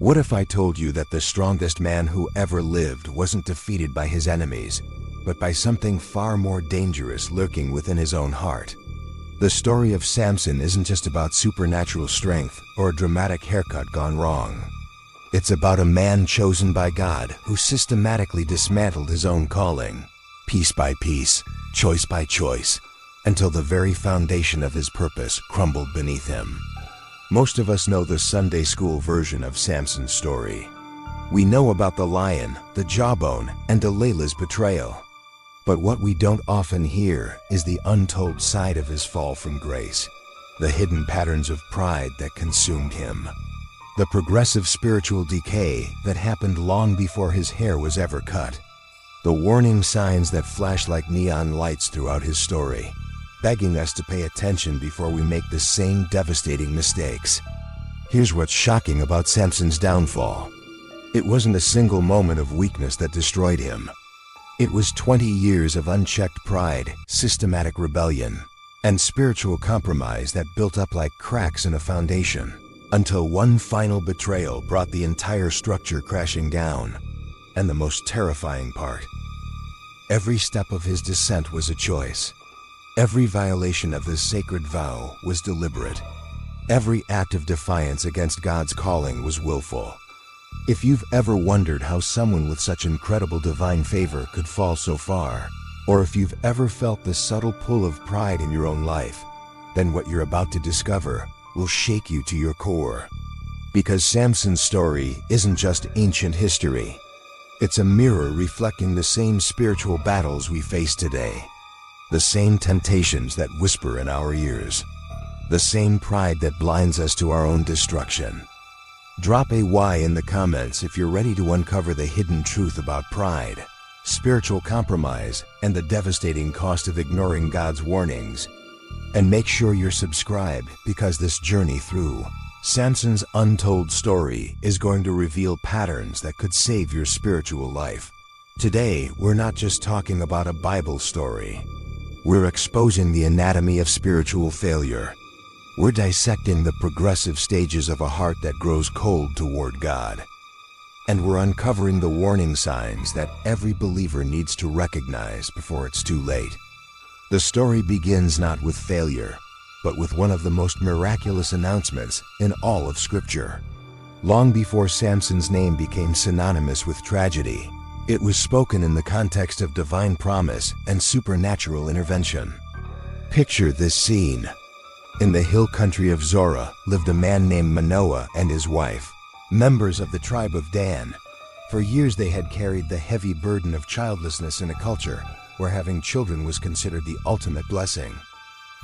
What if I told you that the strongest man who ever lived wasn't defeated by his enemies, but by something far more dangerous lurking within his own heart? The story of Samson isn't just about supernatural strength or a dramatic haircut gone wrong. It's about a man chosen by God who systematically dismantled his own calling, piece by piece, choice by choice, until the very foundation of his purpose crumbled beneath him. Most of us know the Sunday school version of Samson's story. We know about the lion, the jawbone, and Delilah's betrayal. But what we don't often hear is the untold side of his fall from grace, the hidden patterns of pride that consumed him, the progressive spiritual decay that happened long before his hair was ever cut, the warning signs that flash like neon lights throughout his story, begging us to pay attention before we make the same devastating mistakes. Here's what's shocking about Samson's downfall. It wasn't a single moment of weakness that destroyed him. It was 20 years of unchecked pride, systematic rebellion, and spiritual compromise that built up like cracks in a foundation, until one final betrayal brought the entire structure crashing down. And the most terrifying part, every step of his descent was a choice. Every violation of his sacred vow was deliberate. Every act of defiance against God's calling was willful. If you've ever wondered how someone with such incredible divine favor could fall so far, or if you've ever felt the subtle pull of pride in your own life, then what you're about to discover will shake you to your core. Because Samson's story isn't just ancient history. It's a mirror reflecting the same spiritual battles we face today. The same temptations that whisper in our ears. The same pride that blinds us to our own destruction. Drop a Y in the comments if you're ready to uncover the hidden truth about pride, spiritual compromise, and the devastating cost of ignoring God's warnings. And make sure you're subscribed, because this journey through Samson's untold story is going to reveal patterns that could save your spiritual life. Today, we're not just talking about a Bible story. We're exposing the anatomy of spiritual failure. We're dissecting the progressive stages of a heart that grows cold toward God. And we're uncovering the warning signs that every believer needs to recognize before it's too late. The story begins not with failure, but with one of the most miraculous announcements in all of Scripture. Long before Samson's name became synonymous with tragedy, it was spoken in the context of divine promise and supernatural intervention. Picture this scene. In the hill country of Zorah lived a man named Manoah and his wife, members of the tribe of Dan. For years they had carried the heavy burden of childlessness in a culture where having children was considered the ultimate blessing.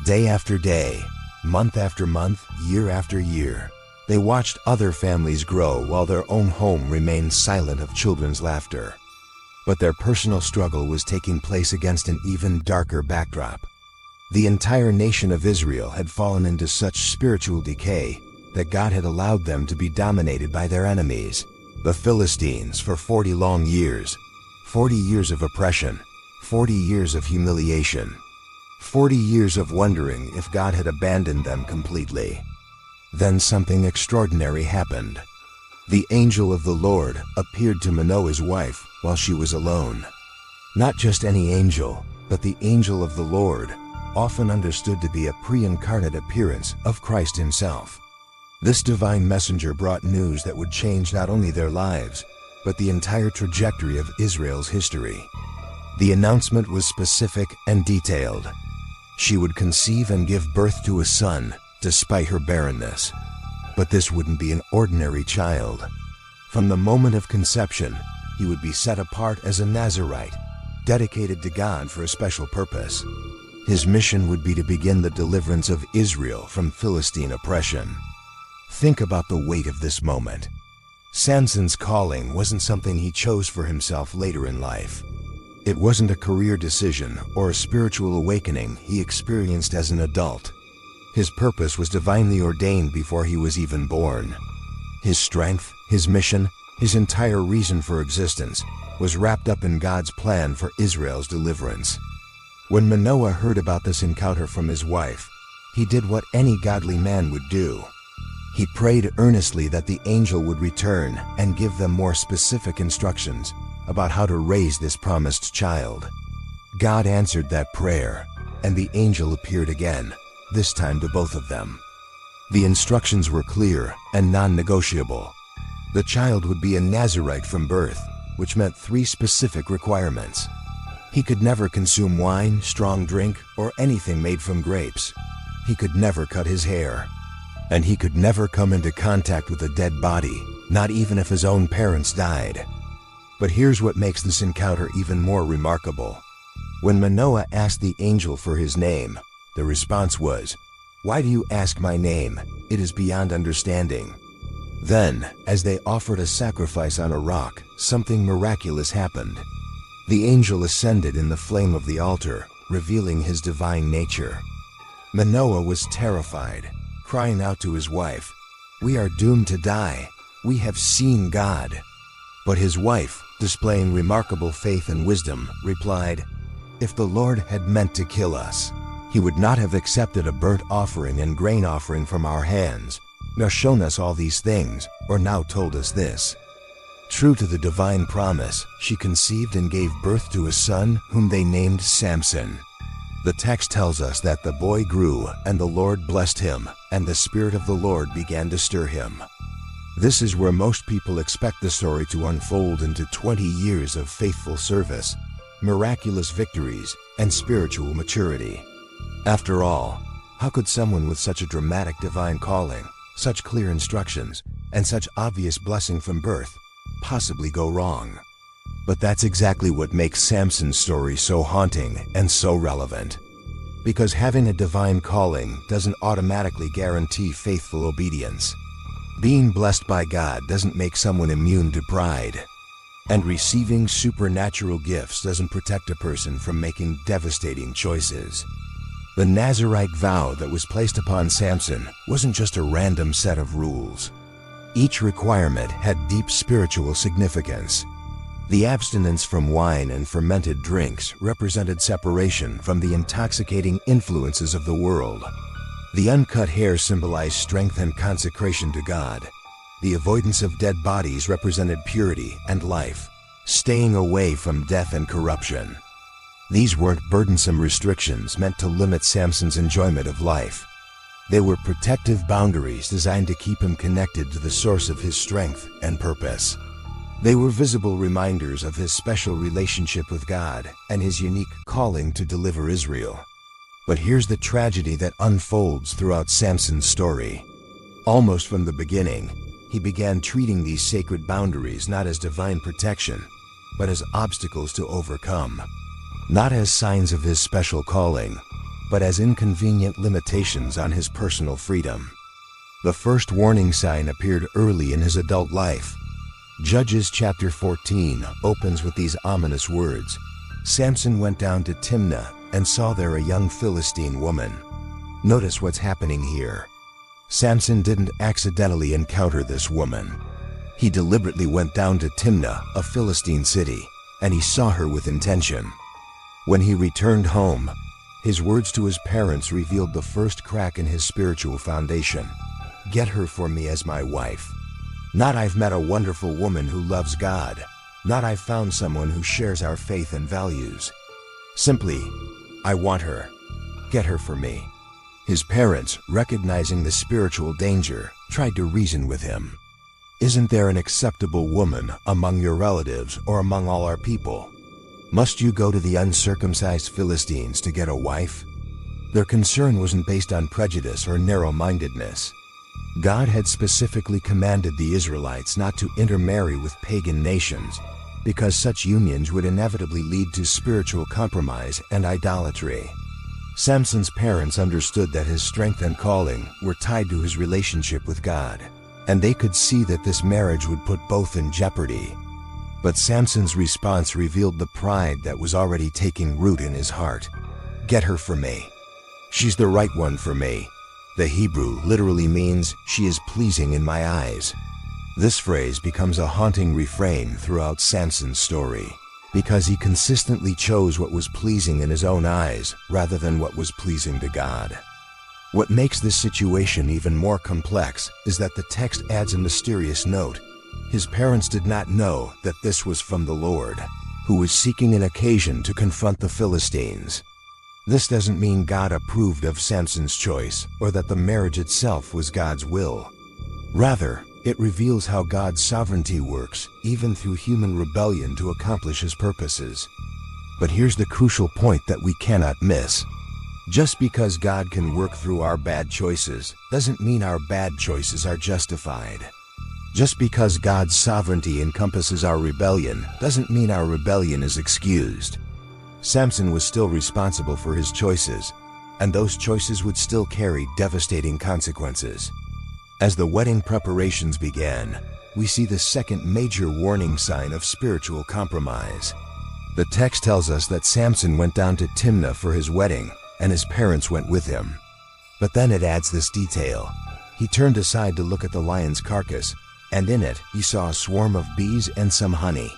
Day after day, month after month, year after year, they watched other families grow while their own home remained silent of children's laughter. But their personal struggle was taking place against an even darker backdrop. The entire nation of Israel had fallen into such spiritual decay that God had allowed them to be dominated by their enemies, the Philistines, for 40 long years. 40 years of oppression, 40 years of humiliation, 40 years of wondering if God had abandoned them completely. Then something extraordinary happened. The angel of the Lord appeared to Manoah's wife while she was alone. Not just any angel, but the angel of the Lord, often understood to be a pre-incarnate appearance of Christ himself. This divine messenger brought news that would change not only their lives, but the entire trajectory of Israel's history. The announcement was specific and detailed. She would conceive and give birth to a son, despite her barrenness. But this wouldn't be an ordinary child. From the moment of conception, he would be set apart as a Nazirite, dedicated to God for a special purpose. His mission would be to begin the deliverance of Israel from Philistine oppression. Think about the weight of this moment. Samson's calling wasn't something he chose for himself later in life. It wasn't a career decision or a spiritual awakening he experienced as an adult. His purpose was divinely ordained before he was even born. His strength, his mission, his entire reason for existence was wrapped up in God's plan for Israel's deliverance. When Manoah heard about this encounter from his wife, he did what any godly man would do. He prayed earnestly that the angel would return and give them more specific instructions about how to raise this promised child. God answered that prayer, and the angel appeared again, this time to both of them. The instructions were clear and non-negotiable. The child would be a Nazirite from birth, which meant 3 specific requirements. He could never consume wine, strong drink, or anything made from grapes. He could never cut his hair. And he could never come into contact with a dead body, not even if his own parents died. But here's what makes this encounter even more remarkable. When Manoah asked the angel for his name, the response was, "Why do you ask my name? It is beyond understanding." Then, as they offered a sacrifice on a rock, something miraculous happened. The angel ascended in the flame of the altar, revealing his divine nature. Manoah was terrified, crying out to his wife, "We are doomed to die. We have seen God." But his wife, displaying remarkable faith and wisdom, replied, "If the Lord had meant to kill us, he would not have accepted a burnt offering and grain offering from our hands, nor shown us all these things, or now told us this." True to the divine promise, she conceived and gave birth to a son whom they named Samson. The text tells us that the boy grew, and the Lord blessed him, and the Spirit of the Lord began to stir him. This is where most people expect the story to unfold into 20 years of faithful service, miraculous victories, and spiritual maturity. After all, how could someone with such a dramatic divine calling, such clear instructions, and such obvious blessing from birth possibly go wrong? But that's exactly what makes Samson's story so haunting and so relevant. Because having a divine calling doesn't automatically guarantee faithful obedience. Being blessed by God doesn't make someone immune to pride. And receiving supernatural gifts doesn't protect a person from making devastating choices. The Nazirite vow that was placed upon Samson wasn't just a random set of rules. Each requirement had deep spiritual significance. The abstinence from wine and fermented drinks represented separation from the intoxicating influences of the world. The uncut hair symbolized strength and consecration to God. The avoidance of dead bodies represented purity and life, staying away from death and corruption. These weren't burdensome restrictions meant to limit Samson's enjoyment of life. They were protective boundaries designed to keep him connected to the source of his strength and purpose. They were visible reminders of his special relationship with God and his unique calling to deliver Israel. But here's the tragedy that unfolds throughout Samson's story. Almost from the beginning, he began treating these sacred boundaries not as divine protection, but as obstacles to overcome. Not as signs of his special calling, but as inconvenient limitations on his personal freedom. The first warning sign appeared early in his adult life. Judges chapter 14 opens with these ominous words. Samson went down to Timnah and saw there a young Philistine woman. Notice what's happening here. Samson didn't accidentally encounter this woman. He deliberately went down to Timnah, a Philistine city, and he saw her with intention. When he returned home, his words to his parents revealed the first crack in his spiritual foundation. "Get her for me as my wife." Not "I've met a wonderful woman who loves God." Not "I've found someone who shares our faith and values." Simply, "I want her. Get her for me." His parents, recognizing the spiritual danger, tried to reason with him. "Isn't there an acceptable woman among your relatives or among all our people? Must you go to the uncircumcised Philistines to get a wife?" Their concern wasn't based on prejudice or narrow-mindedness. God had specifically commanded the Israelites not to intermarry with pagan nations, because such unions would inevitably lead to spiritual compromise and idolatry. Samson's parents understood that his strength and calling were tied to his relationship with God, and they could see that this marriage would put both in jeopardy. But Samson's response revealed the pride that was already taking root in his heart. "Get her for me. She's the right one for me." The Hebrew literally means, "she is pleasing in my eyes." This phrase becomes a haunting refrain throughout Samson's story, because he consistently chose what was pleasing in his own eyes rather than what was pleasing to God. What makes this situation even more complex is that the text adds a mysterious note. His parents did not know that this was from the Lord, who was seeking an occasion to confront the Philistines. This doesn't mean God approved of Samson's choice or that the marriage itself was God's will. Rather, it reveals how God's sovereignty works, even through human rebellion to accomplish His purposes. But here's the crucial point that we cannot miss. Just because God can work through our bad choices doesn't mean our bad choices are justified. Just because God's sovereignty encompasses our rebellion doesn't mean our rebellion is excused. Samson was still responsible for his choices, and those choices would still carry devastating consequences. As the wedding preparations began, we see the second major warning sign of spiritual compromise. The text tells us that Samson went down to Timnah for his wedding, and his parents went with him. But then it adds this detail. He turned aside to look at the lion's carcass, and in it he saw a swarm of bees and some honey.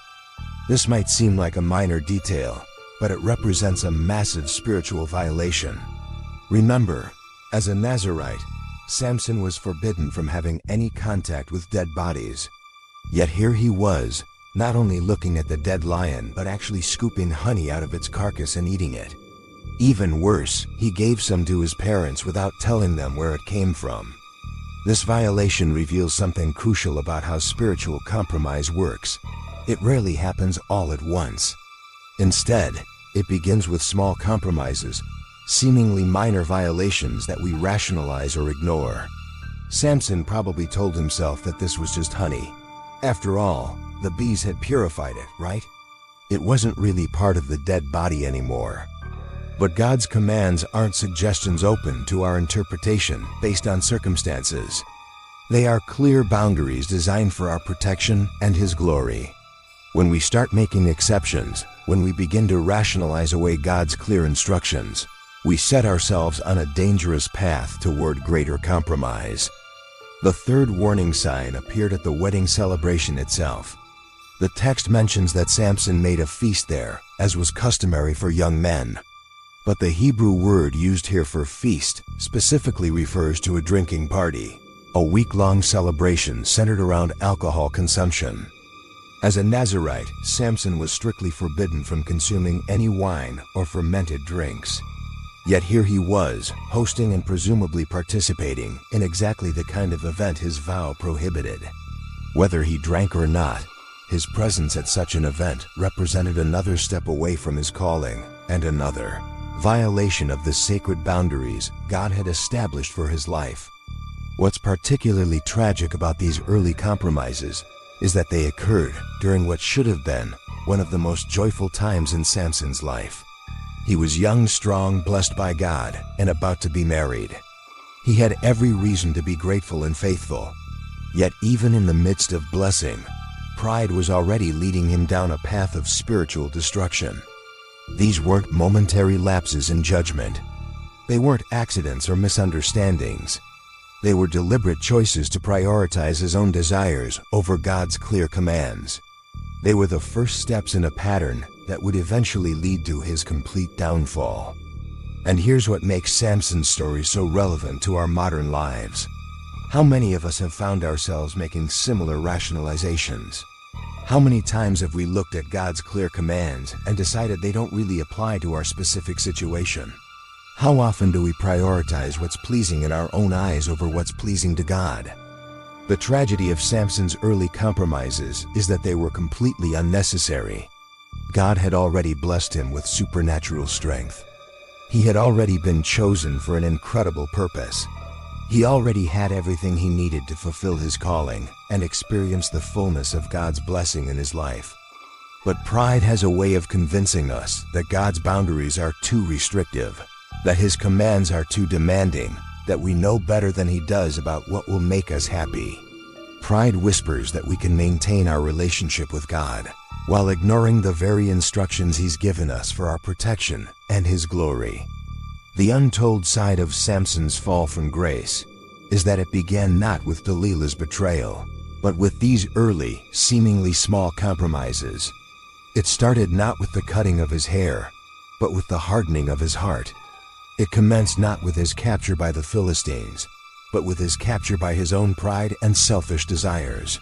This might seem like a minor detail, but it represents a massive spiritual violation. Remember, as a Nazirite, Samson was forbidden from having any contact with dead bodies. Yet here he was, not only looking at the dead lion, but actually scooping honey out of its carcass and eating it. Even worse, he gave some to his parents without telling them where it came from. This violation reveals something crucial about how spiritual compromise works. It rarely happens all at once. Instead, it begins with small compromises, seemingly minor violations that we rationalize or ignore. Samson probably told himself that this was just honey. After all, the bees had purified it, right? It wasn't really part of the dead body anymore. But God's commands aren't suggestions open to our interpretation based on circumstances. They are clear boundaries designed for our protection and His glory. When we start making exceptions, when we begin to rationalize away God's clear instructions, we set ourselves on a dangerous path toward greater compromise. The third warning sign appeared at the wedding celebration itself. The text mentions that Samson made a feast there, as was customary for young men. But the Hebrew word used here for feast specifically refers to a drinking party, a week-long celebration centered around alcohol consumption. As a Nazirite, Samson was strictly forbidden from consuming any wine or fermented drinks. Yet here he was, hosting and presumably participating in exactly the kind of event his vow prohibited. Whether he drank or not, his presence at such an event represented another step away from his calling and another violation of the sacred boundaries God had established for his life. What's particularly tragic about these early compromises is that they occurred during what should have been one of the most joyful times in Samson's life. He was young, strong, blessed by God, and about to be married. He had every reason to be grateful and faithful. Yet even in the midst of blessing, pride was already leading him down a path of spiritual destruction. These weren't momentary lapses in judgment. They weren't accidents or misunderstandings. They were deliberate choices to prioritize his own desires over God's clear commands. They were the first steps in a pattern that would eventually lead to his complete downfall. And here's what makes Samson's story so relevant to our modern lives. How many of us have found ourselves making similar rationalizations? How many times have we looked at God's clear commands and decided they don't really apply to our specific situation? How often do we prioritize what's pleasing in our own eyes over what's pleasing to God? The tragedy of Samson's early compromises is that they were completely unnecessary. God had already blessed him with supernatural strength. He had already been chosen for an incredible purpose. He already had everything he needed to fulfill his calling and experience the fullness of God's blessing in his life. But pride has a way of convincing us that God's boundaries are too restrictive, that His commands are too demanding, that we know better than He does about what will make us happy. Pride whispers that we can maintain our relationship with God while ignoring the very instructions He's given us for our protection and His glory. The untold side of Samson's fall from grace is that it began not with Delilah's betrayal, but with these early, seemingly small compromises. It started not with the cutting of his hair, but with the hardening of his heart. It commenced not with his capture by the Philistines, but with his capture by his own pride and selfish desires.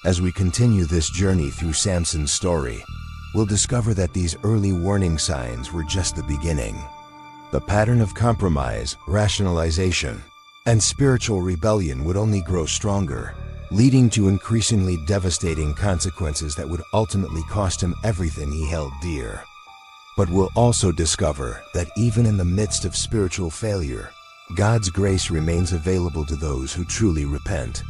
As we continue this journey through Samson's story, we'll discover that these early warning signs were just the beginning. The pattern of compromise, rationalization, and spiritual rebellion would only grow stronger, leading to increasingly devastating consequences that would ultimately cost him everything he held dear. But we'll also discover that even in the midst of spiritual failure, God's grace remains available to those who truly repent.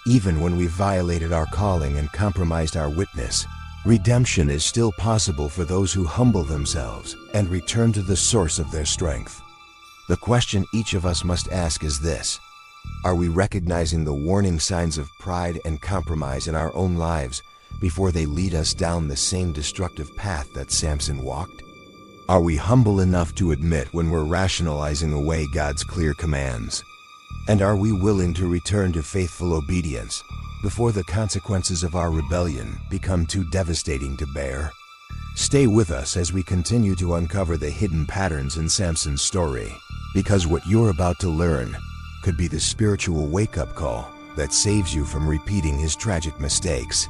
Even when we've violated our calling and compromised our witness, redemption is still possible for those who humble themselves and return to the source of their strength. The question each of us must ask is this: are we recognizing the warning signs of pride and compromise in our own lives before they lead us down the same destructive path that Samson walked? Are we humble enough to admit when we're rationalizing away God's clear commands? And are we willing to return to faithful obedience before the consequences of our rebellion become too devastating to bear? Stay with us as we continue to uncover the hidden patterns in Samson's story, because what you're about to learn could be the spiritual wake-up call that saves you from repeating his tragic mistakes.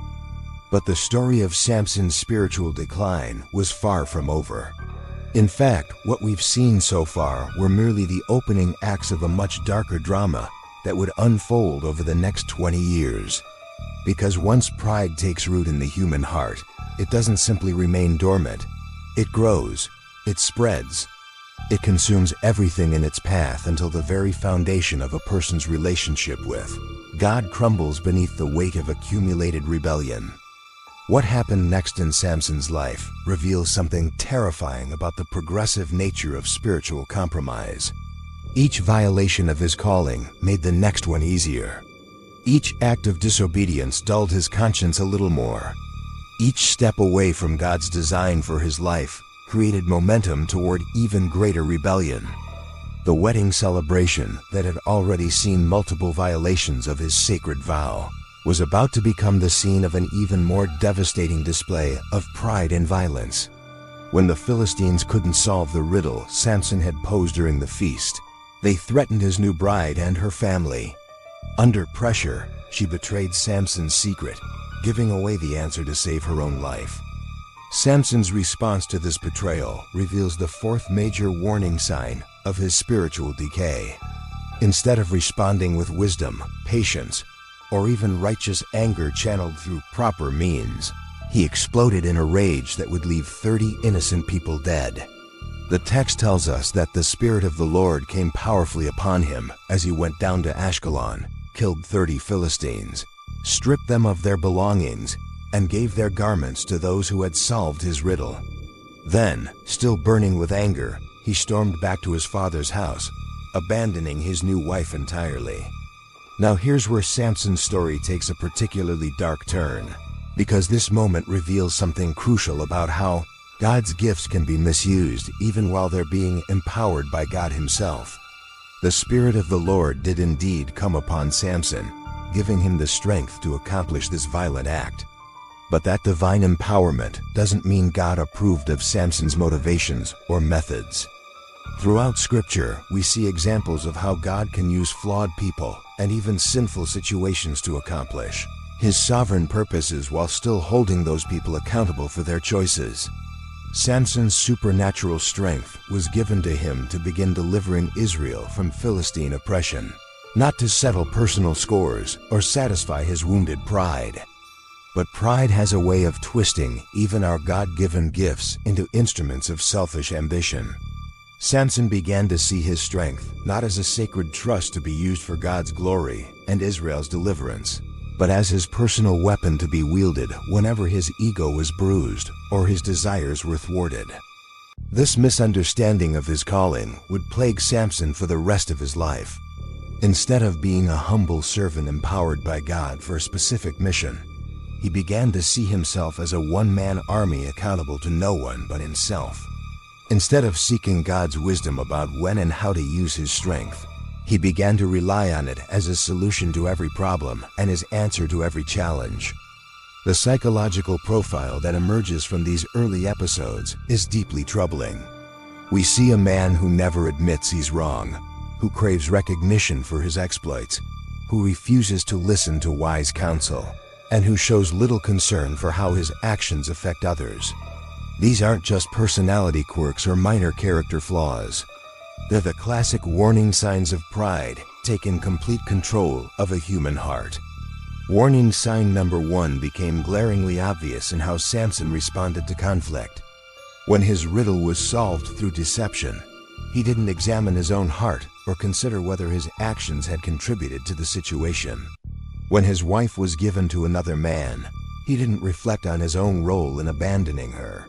But the story of Samson's spiritual decline was far from over. In fact, what we've seen so far were merely the opening acts of a much darker drama that would unfold over the next 20 years. Because once pride takes root in the human heart, it doesn't simply remain dormant. It grows, it spreads, it consumes everything in its path until the very foundation of a person's relationship with God crumbles beneath the weight of accumulated rebellion. What happened next in Samson's life reveals something terrifying about the progressive nature of spiritual compromise. Each violation of his calling made the next one easier. Each act of disobedience dulled his conscience a little more. Each step away from God's design for his life created momentum toward even greater rebellion. The wedding celebration that had already seen multiple violations of his sacred vow was about to become the scene of an even more devastating display of pride and violence. When the Philistines couldn't solve the riddle Samson had posed during the feast, they threatened his new bride and her family. Under pressure, she betrayed Samson's secret, giving away the answer to save her own life. Samson's response to this betrayal reveals the fourth major warning sign of his spiritual decay. Instead of responding with wisdom, patience, or even righteous anger channeled through proper means, he exploded in a rage that would leave 30 innocent people dead. The text tells us that the Spirit of the Lord came powerfully upon him as he went down to Ashkelon, killed 30 Philistines, stripped them of their belongings, and gave their garments to those who had solved his riddle. Then, still burning with anger, he stormed back to his father's house, abandoning his new wife entirely. Now here's where Samson's story takes a particularly dark turn, because this moment reveals something crucial about how God's gifts can be misused even while they're being empowered by God himself. The Spirit of the Lord did indeed come upon Samson, giving him the strength to accomplish this violent act. But that divine empowerment doesn't mean God approved of Samson's motivations or methods. Throughout Scripture, we see examples of how God can use flawed people and even sinful situations to accomplish his sovereign purposes while still holding those people accountable for their choices. Samson's supernatural strength was given to him to begin delivering Israel from Philistine oppression, not to settle personal scores or satisfy his wounded pride. But pride has a way of twisting even our God-given gifts into instruments of selfish ambition. Samson began to see his strength not as a sacred trust to be used for God's glory and Israel's deliverance, but as his personal weapon to be wielded whenever his ego was bruised or his desires were thwarted. This misunderstanding of his calling would plague Samson for the rest of his life. Instead of being a humble servant empowered by God for a specific mission, he began to see himself as a one-man army accountable to no one but himself. Instead of seeking God's wisdom about when and how to use his strength, he began to rely on it as a solution to every problem and his answer to every challenge. The psychological profile that emerges from these early episodes is deeply troubling. We see a man who never admits he's wrong, who craves recognition for his exploits, who refuses to listen to wise counsel, and who shows little concern for how his actions affect others. These aren't just personality quirks or minor character flaws. They're the classic warning signs of pride taking complete control of a human heart. Warning sign number 1 became glaringly obvious in how Samson responded to conflict. When his riddle was solved through deception, he didn't examine his own heart or consider whether his actions had contributed to the situation. When his wife was given to another man, he didn't reflect on his own role in abandoning her.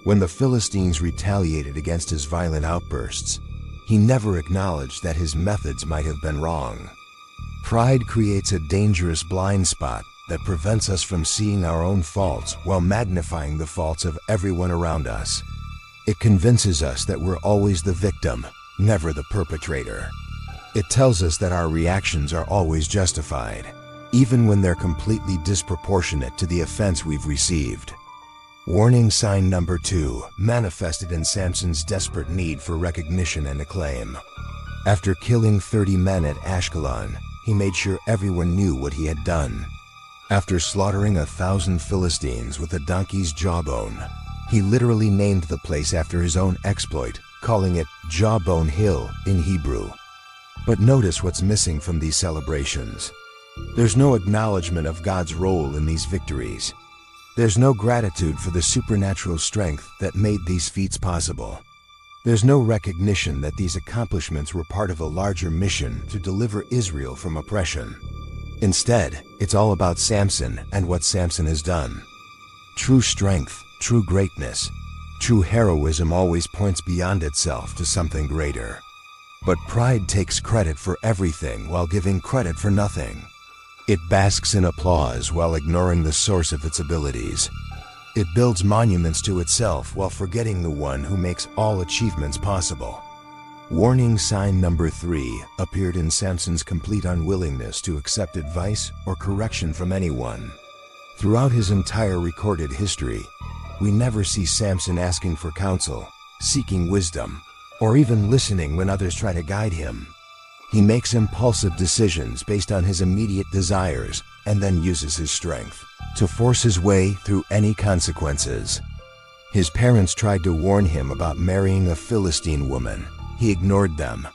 When the Philistines retaliated against his violent outbursts, he never acknowledged that his methods might have been wrong. Pride creates a dangerous blind spot that prevents us from seeing our own faults while magnifying the faults of everyone around us. It convinces us that we're always the victim, never the perpetrator. It tells us that our reactions are always justified, even when they're completely disproportionate to the offense we've received. Warning sign number 2 manifested in Samson's desperate need for recognition and acclaim. After killing 30 men at Ashkelon, he made sure everyone knew what he had done. After slaughtering 1,000 Philistines with a donkey's jawbone, he literally named the place after his own exploit, calling it Jawbone Hill in Hebrew. But notice what's missing from these celebrations. There's no acknowledgement of God's role in these victories. There's no gratitude for the supernatural strength that made these feats possible. There's no recognition that these accomplishments were part of a larger mission to deliver Israel from oppression. Instead, it's all about Samson and what Samson has done. True strength, true greatness, true heroism always points beyond itself to something greater. But pride takes credit for everything while giving credit for nothing. It basks in applause while ignoring the source of its abilities. It builds monuments to itself while forgetting the one who makes all achievements possible. Warning sign number 3 appeared in Samson's complete unwillingness to accept advice or correction from anyone. Throughout his entire recorded history, we never see Samson asking for counsel, seeking wisdom, or even listening when others try to guide him. He makes impulsive decisions based on his immediate desires and then uses his strength to force his way through any consequences. His parents tried to warn him about marrying a Philistine woman. He ignored them.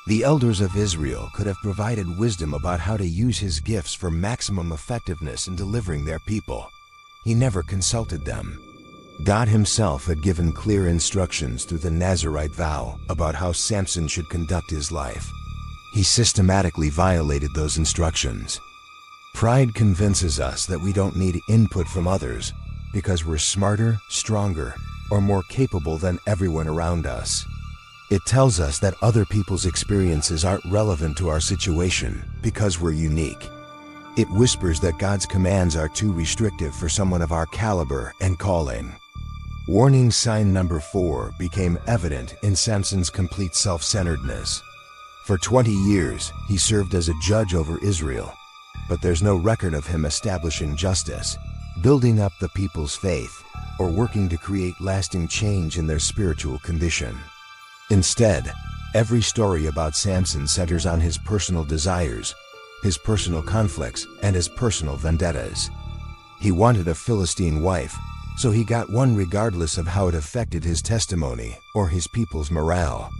The elders of Israel could have provided wisdom about how to use his gifts for maximum effectiveness in delivering their people. He never consulted them. God himself had given clear instructions through the Nazirite vow about how Samson should conduct his life. He systematically violated those instructions. Pride convinces us that we don't need input from others because we're smarter, stronger, or more capable than everyone around us. It tells us that other people's experiences aren't relevant to our situation because we're unique. It whispers that God's commands are too restrictive for someone of our caliber and calling. Warning sign number 4 became evident in Samson's complete self-centeredness. For 20 years, he served as a judge over Israel, but there's no record of him establishing justice, building up the people's faith, or working to create lasting change in their spiritual condition. Instead, every story about Samson centers on his personal desires, his personal conflicts, and his personal vendettas. He wanted a Philistine wife, so he got one regardless of how it affected his testimony or his people's morale.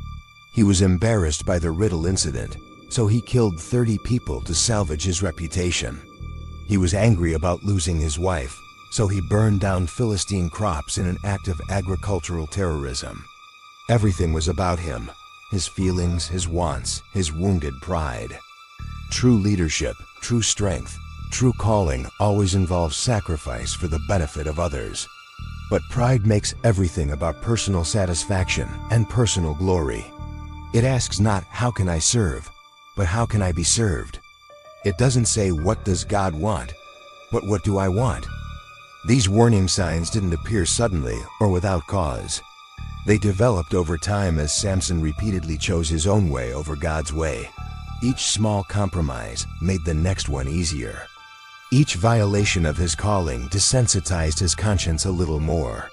He was embarrassed by the riddle incident, so he killed 30 people to salvage his reputation. He was angry about losing his wife, so he burned down Philistine crops in an act of agricultural terrorism. Everything was about him, his feelings, his wants, his wounded pride. True leadership, true strength, true calling always involves sacrifice for the benefit of others. But pride makes everything about personal satisfaction and personal glory. It asks not, how can I serve, but how can I be served? It doesn't say, what does God want, but what do I want? These warning signs didn't appear suddenly or without cause. They developed over time as Samson repeatedly chose his own way over God's way. Each small compromise made the next one easier. Each violation of his calling desensitized his conscience a little more.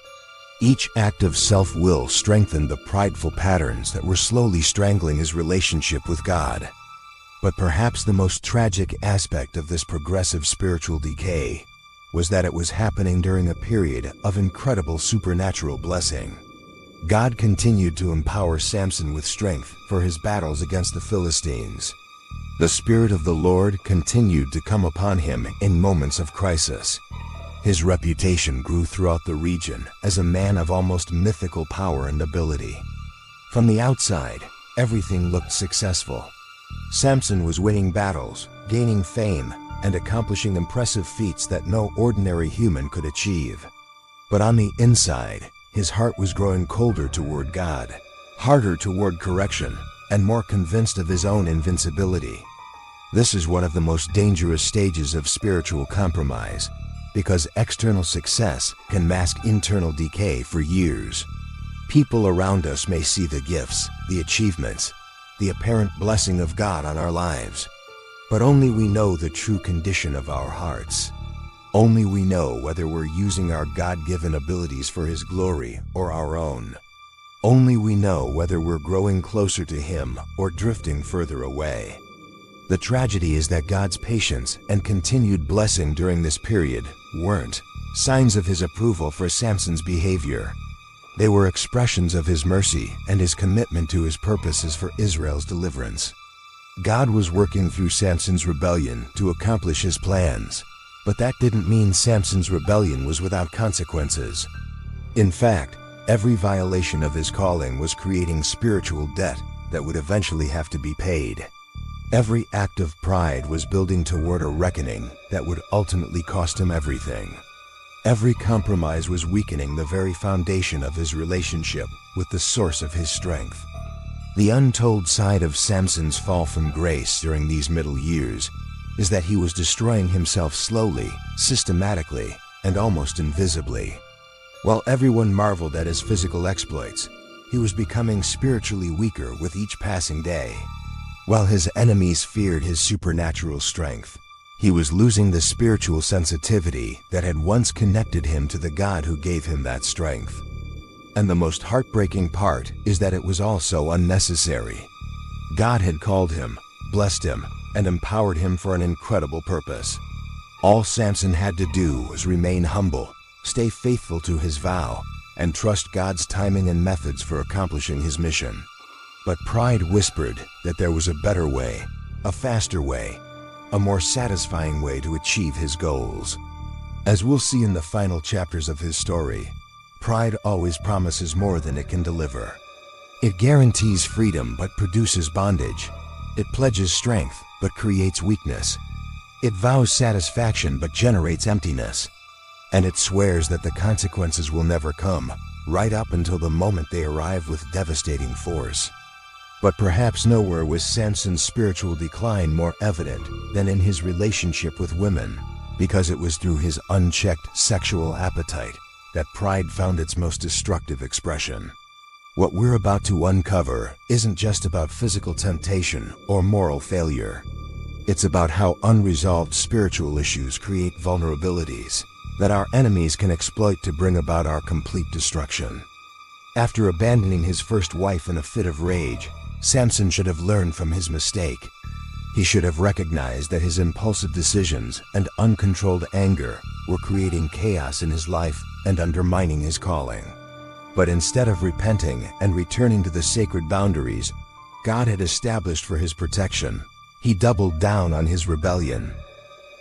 Each act of self-will strengthened the prideful patterns that were slowly strangling his relationship with God. But perhaps the most tragic aspect of this progressive spiritual decay was that it was happening during a period of incredible supernatural blessing. God continued to empower Samson with strength for his battles against the Philistines. The Spirit of the Lord continued to come upon him in moments of crisis. His reputation grew throughout the region as a man of almost mythical power and ability. From the outside, everything looked successful. Samson was winning battles, gaining fame, and accomplishing impressive feats that no ordinary human could achieve. But on the inside, his heart was growing colder toward God, harder toward correction, and more convinced of his own invincibility. This is one of the most dangerous stages of spiritual compromise, because external success can mask internal decay for years. People around us may see the gifts, the achievements, the apparent blessing of God on our lives, but only we know the true condition of our hearts. Only we know whether we're using our God-given abilities for His glory or our own. Only we know whether we're growing closer to Him or drifting further away. The tragedy is that God's patience and continued blessing during this period weren't signs of His approval for Samson's behavior. They were expressions of His mercy and His commitment to His purposes for Israel's deliverance. God was working through Samson's rebellion to accomplish His plans, but that didn't mean Samson's rebellion was without consequences. In fact, every violation of his calling was creating spiritual debt that would eventually have to be paid. Every act of pride was building toward a reckoning that would ultimately cost him everything. Every compromise was weakening the very foundation of his relationship with the source of his strength. The untold side of Samson's fall from grace during these middle years is that he was destroying himself slowly, systematically, and almost invisibly. While everyone marveled at his physical exploits, he was becoming spiritually weaker with each passing day. While his enemies feared his supernatural strength, he was losing the spiritual sensitivity that had once connected him to the God who gave him that strength. And the most heartbreaking part is that it was all so unnecessary. God had called him, blessed him, and empowered him for an incredible purpose. All Samson had to do was remain humble, stay faithful to his vow, and trust God's timing and methods for accomplishing his mission. But pride whispered that there was a better way, a faster way, a more satisfying way to achieve his goals. As we'll see in the final chapters of his story, pride always promises more than it can deliver. It guarantees freedom but produces bondage. It pledges strength but creates weakness. It vows satisfaction but generates emptiness. And it swears that the consequences will never come, right up until the moment they arrive with devastating force. But perhaps nowhere was Samson's spiritual decline more evident than in his relationship with women, because it was through his unchecked sexual appetite that pride found its most destructive expression. What we're about to uncover isn't just about physical temptation or moral failure. It's about how unresolved spiritual issues create vulnerabilities that our enemies can exploit to bring about our complete destruction. After abandoning his first wife in a fit of rage, Samson should have learned from his mistake. He should have recognized that his impulsive decisions and uncontrolled anger were creating chaos in his life and undermining his calling. But instead of repenting and returning to the sacred boundaries God had established for his protection, he doubled down on his rebellion.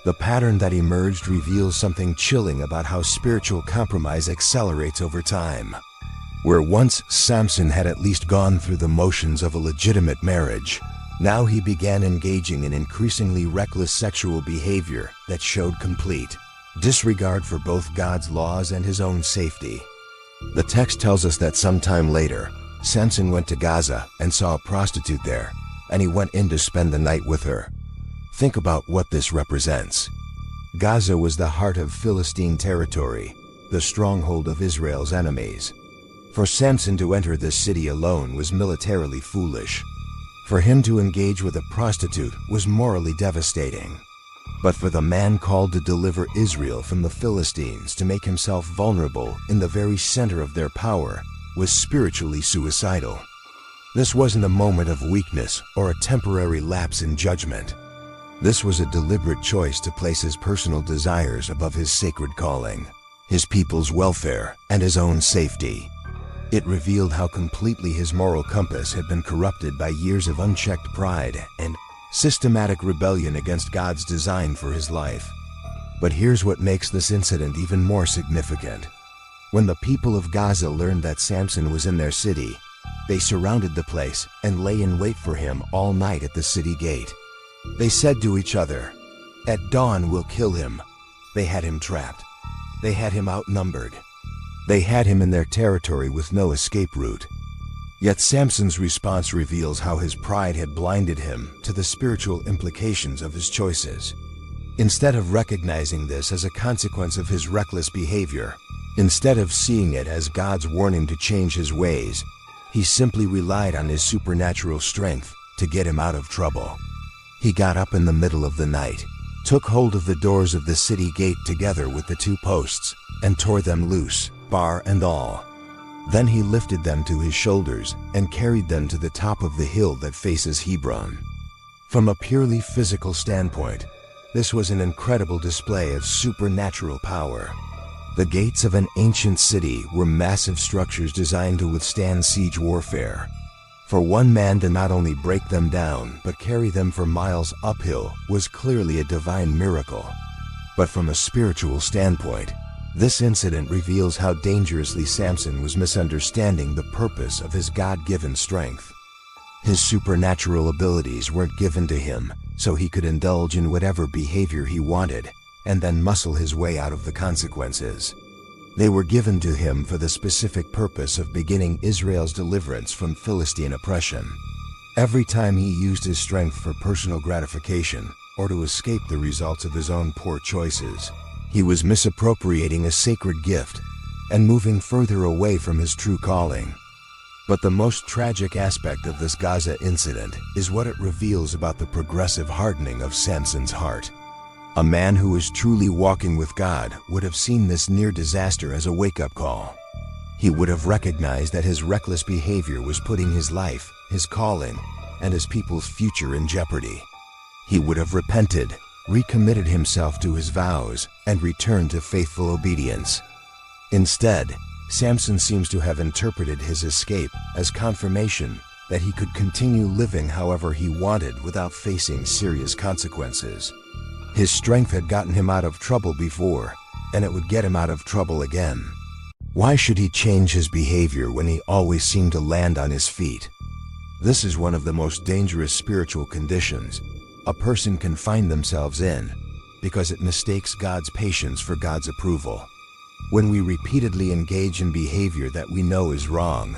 The pattern that emerged reveals something chilling about how spiritual compromise accelerates over time. Where once Samson had at least gone through the motions of a legitimate marriage, now he began engaging in increasingly reckless sexual behavior that showed complete disregard for both God's laws and his own safety. The text tells us that sometime later, Samson went to Gaza and saw a prostitute there, and he went in to spend the night with her. Think about what this represents. Gaza was the heart of Philistine territory, the stronghold of Israel's enemies. For Samson to enter this city alone was militarily foolish. For him to engage with a prostitute was morally devastating. But for the man called to deliver Israel from the Philistines to make himself vulnerable in the very center of their power was spiritually suicidal. This wasn't a moment of weakness or a temporary lapse in judgment. This was a deliberate choice to place his personal desires above his sacred calling, his people's welfare, and his own safety. It revealed how completely his moral compass had been corrupted by years of unchecked pride and systematic rebellion against God's design for his life. But here's what makes this incident even more significant. When the people of Gaza learned that Samson was in their city, they surrounded the place and lay in wait for him all night at the city gate. They said to each other, "At dawn we'll kill him." They had him trapped. They had him outnumbered. They had him in their territory with no escape route. Yet Samson's response reveals how his pride had blinded him to the spiritual implications of his choices. Instead of recognizing this as a consequence of his reckless behavior, instead of seeing it as God's warning to change his ways, he simply relied on his supernatural strength to get him out of trouble. He got up in the middle of the night, took hold of the doors of the city gate together with the two posts, and tore them loose, bar and all. Then he lifted them to his shoulders and carried them to the top of the hill that faces Hebron. From a purely physical standpoint, this was an incredible display of supernatural power. The gates of an ancient city were massive structures designed to withstand siege warfare. For one man to not only break them down, but carry them for miles uphill was clearly a divine miracle. But from a spiritual standpoint, this incident reveals how dangerously Samson was misunderstanding the purpose of his God-given strength. His supernatural abilities weren't given to him so he could indulge in whatever behavior he wanted and then muscle his way out of the consequences. They were given to him for the specific purpose of beginning Israel's deliverance from Philistine oppression. Every time he used his strength for personal gratification or to escape the results of his own poor choices, he was misappropriating a sacred gift and moving further away from his true calling. But the most tragic aspect of this Gaza incident is what it reveals about the progressive hardening of Samson's heart. A man who is truly walking with God would have seen this near disaster as a wake-up call. He would have recognized that his reckless behavior was putting his life, his calling, and his people's future in jeopardy. He would have repented, recommitted himself to his vows, and returned to faithful obedience. Instead, Samson seems to have interpreted his escape as confirmation that he could continue living however he wanted without facing serious consequences. His strength had gotten him out of trouble before, and it would get him out of trouble again. Why should he change his behavior when he always seemed to land on his feet? This is one of the most dangerous spiritual conditions a person can find themselves in, because it mistakes God's patience for God's approval. When we repeatedly engage in behavior that we know is wrong,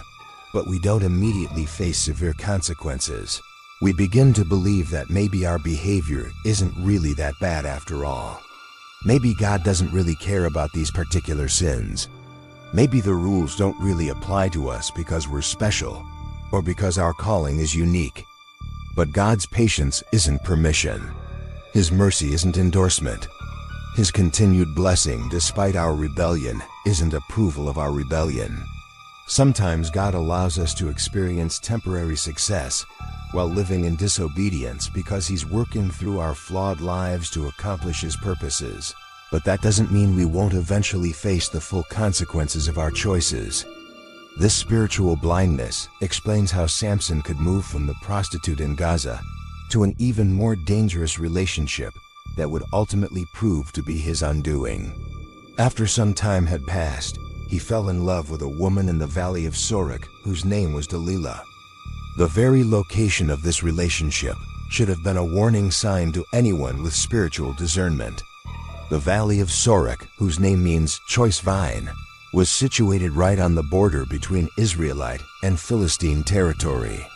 but we don't immediately face severe consequences, we begin to believe that maybe our behavior isn't really that bad after all. Maybe God doesn't really care about these particular sins. Maybe the rules don't really apply to us because we're special, or because our calling is unique. But God's patience isn't permission. His mercy isn't endorsement. His continued blessing despite our rebellion isn't approval of our rebellion. Sometimes God allows us to experience temporary success while living in disobedience because He's working through our flawed lives to accomplish His purposes. But that doesn't mean we won't eventually face the full consequences of our choices. This spiritual blindness explains how Samson could move from the prostitute in Gaza to an even more dangerous relationship that would ultimately prove to be his undoing. After some time had passed, he fell in love with a woman in the valley of Sorek whose name was Delilah. The very location of this relationship should have been a warning sign to anyone with spiritual discernment. The valley of Sorek, whose name means choice vine, was situated right on the border between Israelite and Philistine territory.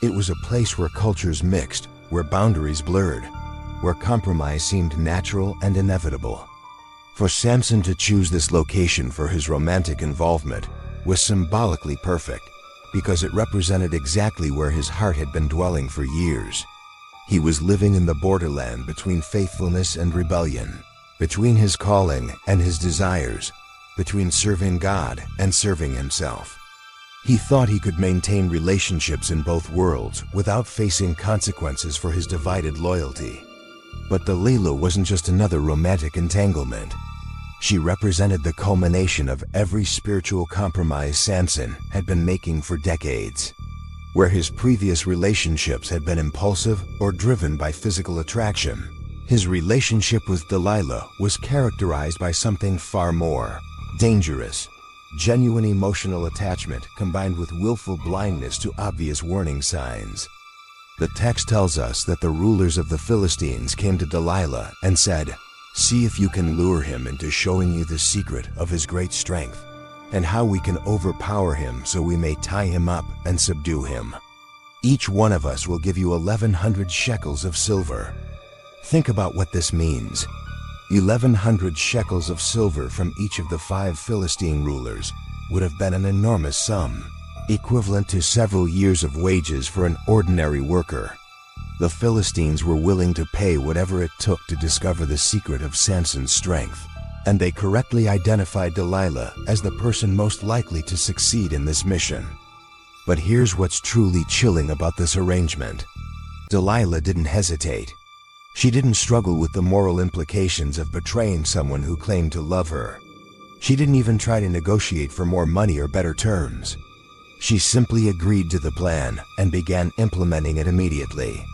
It was a place where cultures mixed, where boundaries blurred, where compromise seemed natural and inevitable. For Samson to choose this location for his romantic involvement was symbolically perfect, because it represented exactly where his heart had been dwelling for years. He was living in the borderland between faithfulness and rebellion, between his calling and his desires, between serving God and serving himself. He thought he could maintain relationships in both worlds without facing consequences for his divided loyalty. But Delilah wasn't just another romantic entanglement. She represented the culmination of every spiritual compromise Samson had been making for decades. Where his previous relationships had been impulsive or driven by physical attraction, his relationship with Delilah was characterized by something far more dangerous: genuine emotional attachment combined with willful blindness to obvious warning signs. The text tells us that the rulers of the Philistines came to Delilah and said, "See if you can lure him into showing you the secret of his great strength, and how we can overpower him so we may tie him up and subdue him. Each one of us will give you 1,100 shekels of silver." Think about what this means. 1,100 shekels of silver from each of the 5 Philistine rulers would have been an enormous sum, equivalent to several years of wages for an ordinary worker. The Philistines were willing to pay whatever it took to discover the secret of Samson's strength, and they correctly identified Delilah as the person most likely to succeed in this mission. But here's what's truly chilling about this arrangement. Delilah didn't hesitate. She didn't struggle with the moral implications of betraying someone who claimed to love her. She didn't even try to negotiate for more money or better terms. She simply agreed to the plan and began implementing it immediately.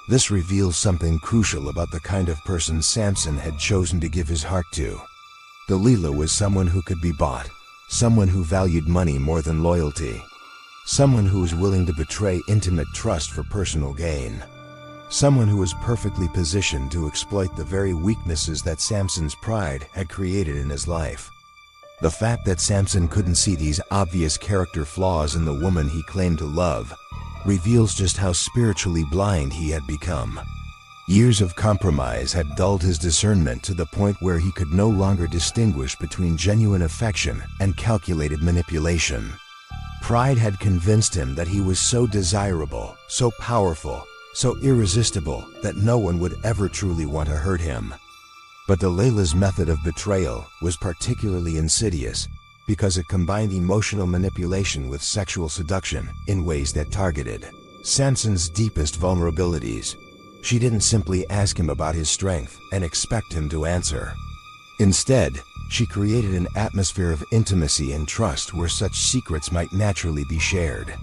This reveals something crucial about the kind of person Samson had chosen to give his heart to. Delilah was someone who could be bought, someone who valued money more than loyalty, someone who was willing to betray intimate trust for personal gain, someone who was perfectly positioned to exploit the very weaknesses that Samson's pride had created in his life. The fact that Samson couldn't see these obvious character flaws in the woman he claimed to love reveals just how spiritually blind he had become. Years of compromise had dulled his discernment to the point where he could no longer distinguish between genuine affection and calculated manipulation. Pride had convinced him that he was so desirable, so powerful, so irresistible that no one would ever truly want to hurt him. But Delilah's method of betrayal was particularly insidious because it combined emotional manipulation with sexual seduction in ways that targeted Samson's deepest vulnerabilities. She didn't simply ask him about his strength and expect him to answer. Instead, she created an atmosphere of intimacy and trust where such secrets might naturally be shared.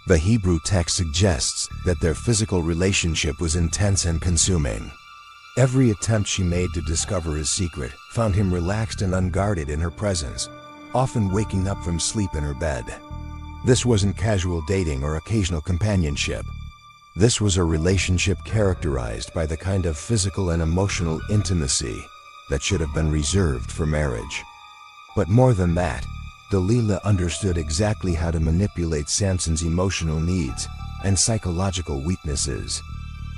The Hebrew text suggests that their physical relationship was intense and consuming. Every attempt she made to discover his secret found him relaxed and unguarded in her presence, often waking up from sleep in her bed. This wasn't casual dating or occasional companionship. This was a relationship characterized by the kind of physical and emotional intimacy that should have been reserved for marriage. But more than that, Delilah understood exactly how to manipulate Samson's emotional needs and psychological weaknesses.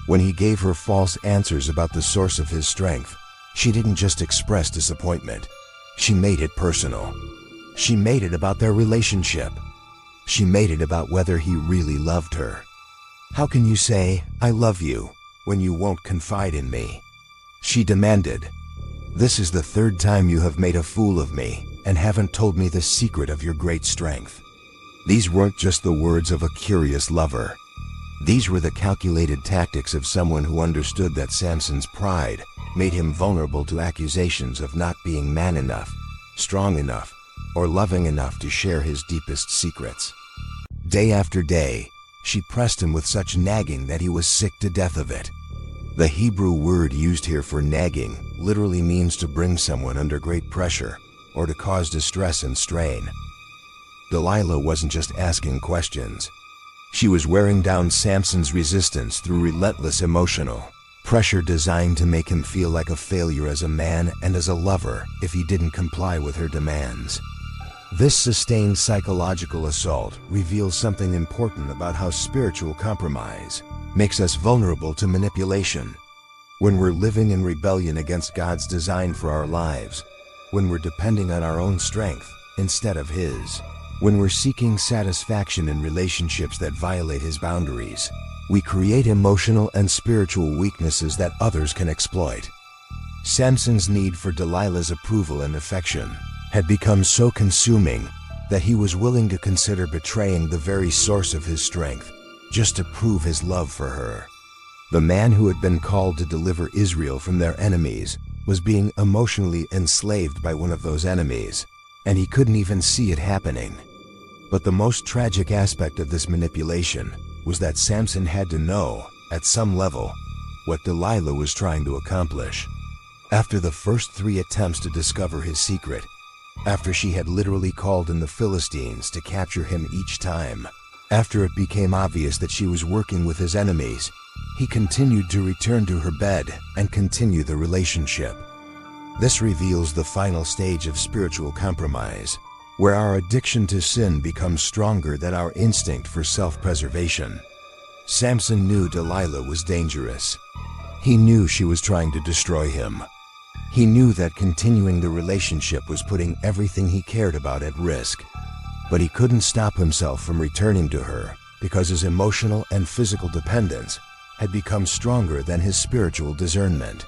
When he gave her false answers about the source of his strength, she didn't just express disappointment. She made it personal. She made it about their relationship. She made it about whether he really loved her. "How can you say, 'I love you,' when you won't confide in me?" she demanded. "This is the 3rd time you have made a fool of me and haven't told me the secret of your great strength." These weren't just the words of a curious lover. These were the calculated tactics of someone who understood that Samson's pride made him vulnerable to accusations of not being man enough, strong enough, or loving enough to share his deepest secrets. Day after day, she pressed him with such nagging that he was sick to death of it. The Hebrew word used here for nagging literally means to bring someone under great pressure or to cause distress and strain. Delilah wasn't just asking questions. She was wearing down Samson's resistance through relentless emotional pressure designed to make him feel like a failure as a man and as a lover if he didn't comply with her demands. This sustained psychological assault reveals something important about how spiritual compromise makes us vulnerable to manipulation. When we're living in rebellion against God's design for our lives, when we're depending on our own strength instead of His, when we're seeking satisfaction in relationships that violate His boundaries, We create emotional and spiritual weaknesses that others can exploit. Samson's need for Delilah's approval and affection had become so consuming that he was willing to consider betraying the very source of his strength just to prove his love for her. The man who had been called to deliver Israel from their enemies was being emotionally enslaved by one of those enemies, and he couldn't even see it happening. But the most tragic aspect of this manipulation was that Samson had to know, at some level, what Delilah was trying to accomplish. After the first 3 attempts to discover his secret, after she had literally called in the Philistines to capture him each time, after it became obvious that she was working with his enemies, he continued to return to her bed and continue the relationship. This reveals the final stage of spiritual compromise, where our addiction to sin becomes stronger than our instinct for self-preservation. Samson knew Delilah was dangerous. He knew she was trying to destroy him. He knew that continuing the relationship was putting everything he cared about at risk. But he couldn't stop himself from returning to her because his emotional and physical dependence had become stronger than his spiritual discernment.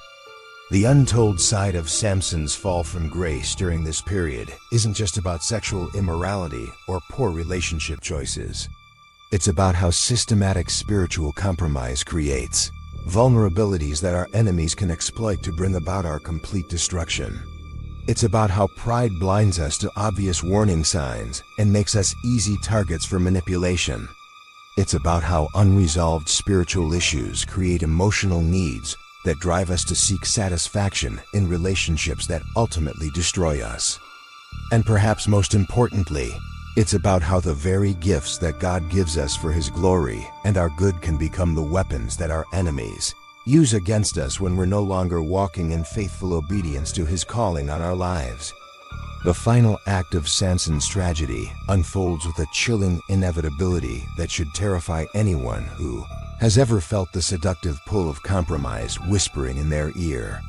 The untold side of Samson's fall from grace during this period isn't just about sexual immorality or poor relationship choices. It's about how systematic spiritual compromise creates vulnerabilities that our enemies can exploit to bring about our complete destruction. It's about how pride blinds us to obvious warning signs and makes us easy targets for manipulation. It's about how unresolved spiritual issues create emotional needs that drive us to seek satisfaction in relationships that ultimately destroy us. And perhaps most importantly, it's about how the very gifts that God gives us for His glory and our good can become the weapons that our enemies use against us when we're no longer walking in faithful obedience to His calling on our lives. The final act of Samson's tragedy unfolds with a chilling inevitability that should terrify anyone who has ever felt the seductive pull of compromise whispering in their ear.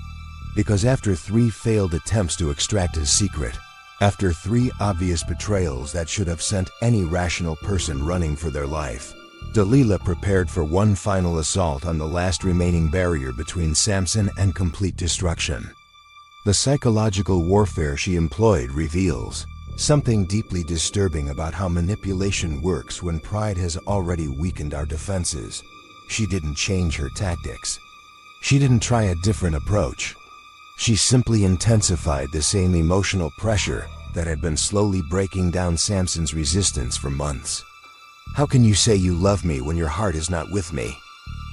Because after 3 failed attempts to extract his secret, after 3 obvious betrayals that should have sent any rational person running for their life, Delilah prepared for one final assault on the last remaining barrier between Samson and complete destruction. The psychological warfare she employed reveals something deeply disturbing about how manipulation works when pride has already weakened our defenses. She didn't change her tactics. She didn't try a different approach. She simply intensified the same emotional pressure that had been slowly breaking down Samson's resistance for months. "How can you say you love me when your heart is not with me?"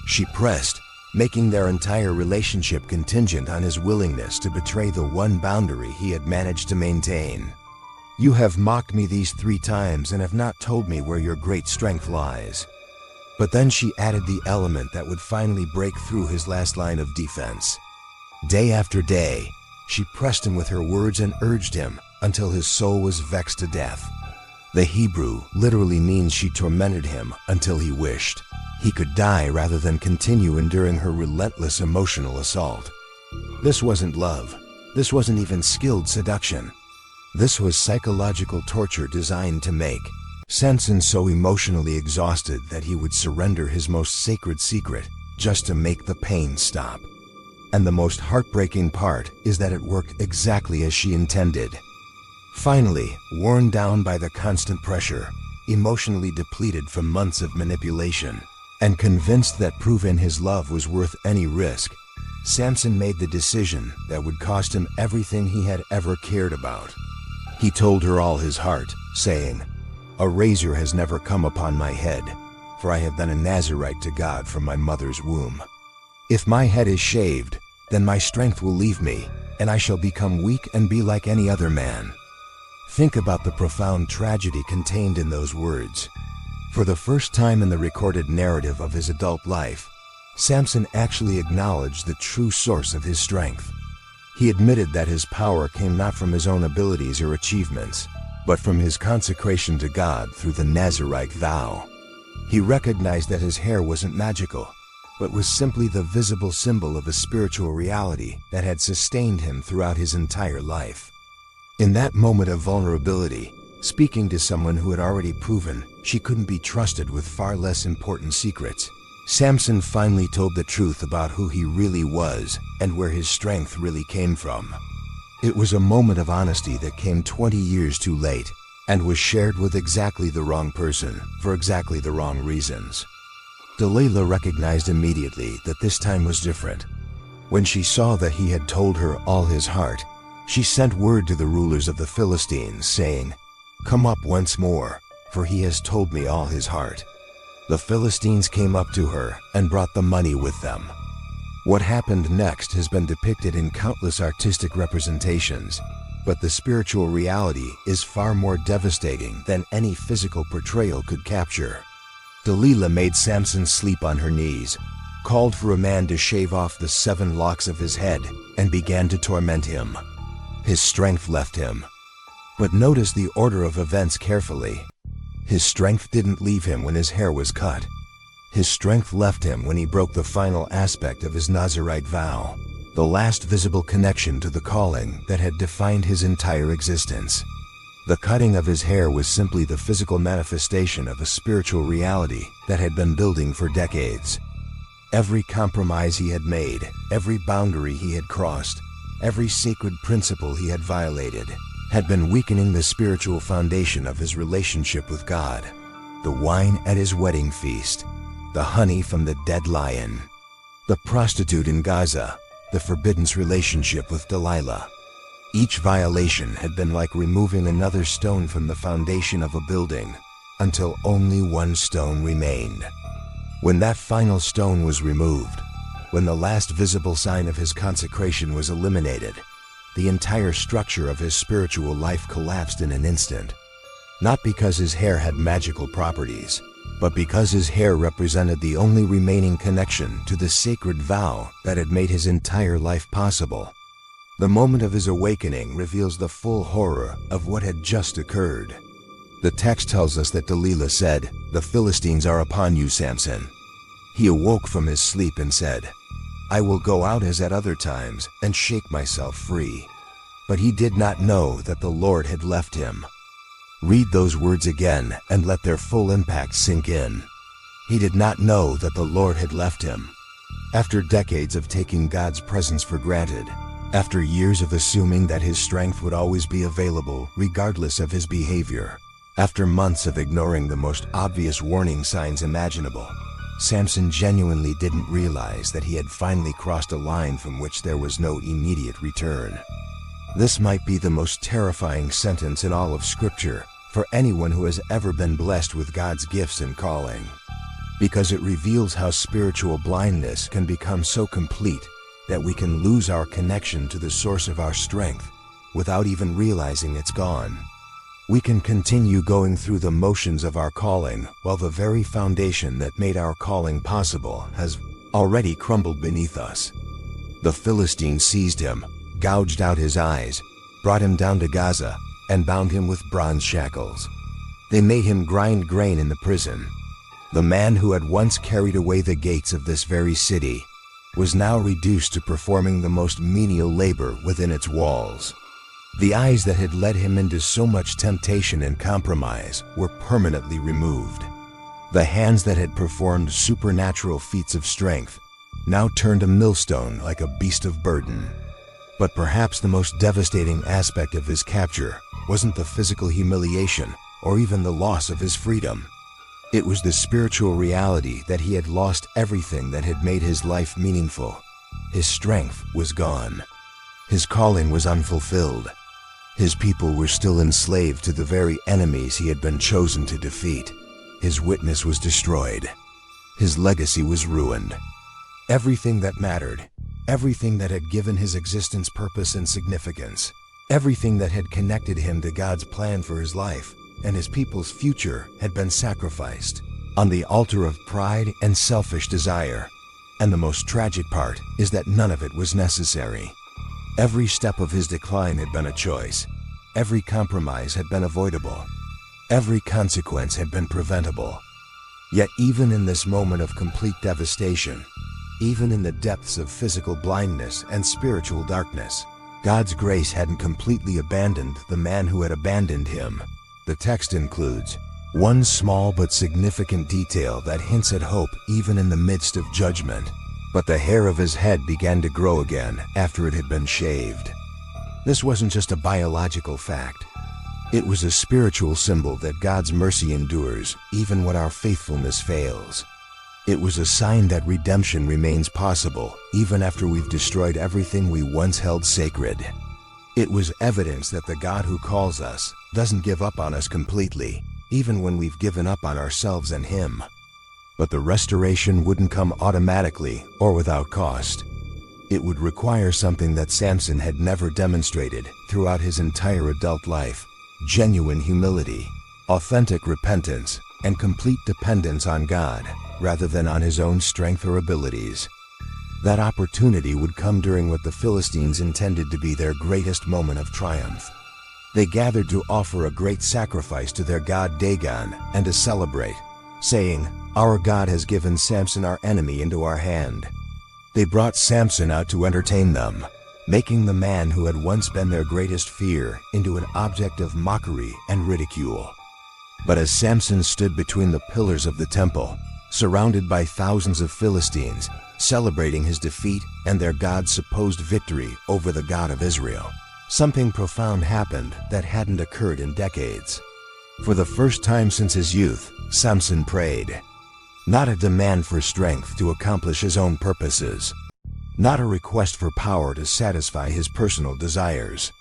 she pressed, making their entire relationship contingent on his willingness to betray the one boundary he had managed to maintain. "You have mocked me these 3 times and have not told me where your great strength lies." But then she added the element that would finally break through his last line of defense. Day after day, she pressed him with her words and urged him until his soul was vexed to death. The Hebrew literally means she tormented him until he wished he could die rather than continue enduring her relentless emotional assault. This wasn't love. This wasn't even skilled seduction. This was psychological torture designed to make Samson so emotionally exhausted that he would surrender his most sacred secret just to make the pain stop. And the most heartbreaking part is that it worked exactly as she intended. Finally, worn down by the constant pressure, emotionally depleted from months of manipulation, and convinced that proving his love was worth any risk, Samson made the decision that would cost him everything he had ever cared about. He told her all his heart, saying, "A razor has never come upon my head, for I have been a Nazirite to God from my mother's womb. If my head is shaved, then my strength will leave me, and I shall become weak and be like any other man." Think about the profound tragedy contained in those words. For the first time in the recorded narrative of his adult life, Samson actually acknowledged the true source of his strength. He admitted that his power came not from his own abilities or achievements, but from his consecration to God through the Nazirite vow. He recognized that his hair wasn't magical, but was simply the visible symbol of a spiritual reality that had sustained him throughout his entire life. In that moment of vulnerability, speaking to someone who had already proven she couldn't be trusted with far less important secrets, Samson finally told the truth about who he really was and where his strength really came from. It was a moment of honesty that came 20 years too late and was shared with exactly the wrong person for exactly the wrong reasons. Delilah recognized immediately that this time was different. When she saw that he had told her all his heart, she sent word to the rulers of the Philistines, saying, "Come up once more, for he has told me all his heart." The Philistines came up to her and brought the money with them. What happened next has been depicted in countless artistic representations, but the spiritual reality is far more devastating than any physical portrayal could capture. Delilah made Samson sleep on her knees, called for a man to shave off the 7 locks of his head, and began to torment him. His strength left him. But notice the order of events carefully. His strength didn't leave him when his hair was cut. His strength left him when he broke the final aspect of his Nazirite vow, the last visible connection to the calling that had defined his entire existence. The cutting of his hair was simply the physical manifestation of a spiritual reality that had been building for decades. Every compromise he had made, every boundary he had crossed, every sacred principle he had violated, had been weakening the spiritual foundation of his relationship with God. The wine at his wedding feast, the honey from the dead lion, the prostitute in Gaza, the forbidden relationship with Delilah. Each violation had been like removing another stone from the foundation of a building, until only one stone remained. When that final stone was removed, when the last visible sign of his consecration was eliminated, the entire structure of his spiritual life collapsed in an instant. Not because his hair had magical properties, but because his hair represented the only remaining connection to the sacred vow that had made his entire life possible. The moment of his awakening reveals the full horror of what had just occurred. The text tells us that Delilah said, "The Philistines are upon you, Samson." He awoke from his sleep and said, "I will go out as at other times and shake myself free." But he did not know that the Lord had left him. Read those words again and let their full impact sink in. He did not know that the Lord had left him. After decades of taking God's presence for granted, after years of assuming that his strength would always be available regardless of his behavior, after months of ignoring the most obvious warning signs imaginable, Samson genuinely didn't realize that he had finally crossed a line from which there was no immediate return. This might be the most terrifying sentence in all of Scripture for anyone who has ever been blessed with God's gifts and calling, because it reveals how spiritual blindness can become so complete that we can lose our connection to the source of our strength without even realizing it's gone. We can continue going through the motions of our calling while the very foundation that made our calling possible has already crumbled beneath us. The Philistines seized him, gouged out his eyes, brought him down to Gaza, and bound him with bronze shackles. They made him grind grain in the prison. The man who had once carried away the gates of this very city was now reduced to performing the most menial labor within its walls. The eyes that had led him into so much temptation and compromise were permanently removed. The hands that had performed supernatural feats of strength now turned a millstone like a beast of burden. But perhaps the most devastating aspect of his capture wasn't the physical humiliation or even the loss of his freedom. It was the spiritual reality that he had lost everything that had made his life meaningful. His strength was gone. His calling was unfulfilled. His people were still enslaved to the very enemies he had been chosen to defeat. His witness was destroyed. His legacy was ruined. Everything that mattered, everything that had given his existence purpose and significance, everything that had connected him to God's plan for his life and his people's future had been sacrificed on the altar of pride and selfish desire. And the most tragic part is that none of it was necessary. Every step of his decline had been a choice. Every compromise had been avoidable. Every consequence had been preventable. Yet even in this moment of complete devastation, even in the depths of physical blindness and spiritual darkness, God's grace hadn't completely abandoned the man who had abandoned him. The text includes, One small but significant detail that hints at hope even in the midst of judgment. But the hair of his head began to grow again after it had been shaved. This wasn't just a biological fact. It was a spiritual symbol that God's mercy endures even when our faithfulness fails. It was a sign that redemption remains possible even after we've destroyed everything we once held sacred. It was evidence that the God who calls us doesn't give up on us completely, even when we've given up on ourselves and Him. But the restoration wouldn't come automatically or without cost. It would require something that Samson had never demonstrated throughout his entire adult life: genuine humility, authentic repentance, and complete dependence on God, rather than on his own strength or abilities. That opportunity would come during what the Philistines intended to be their greatest moment of triumph. They gathered to offer a great sacrifice to their god Dagon and to celebrate, saying, "Our God has given Samson, our enemy, into our hand." They brought Samson out to entertain them, making the man who had once been their greatest fear into an object of mockery and ridicule. But as Samson stood between the pillars of the temple, surrounded by thousands of Philistines, celebrating his defeat and their God's supposed victory over the God of Israel, something profound happened that hadn't occurred in decades. For the first time since his youth, Samson prayed. Not a demand for strength to accomplish his own purposes. Not a request for power to satisfy his personal desires.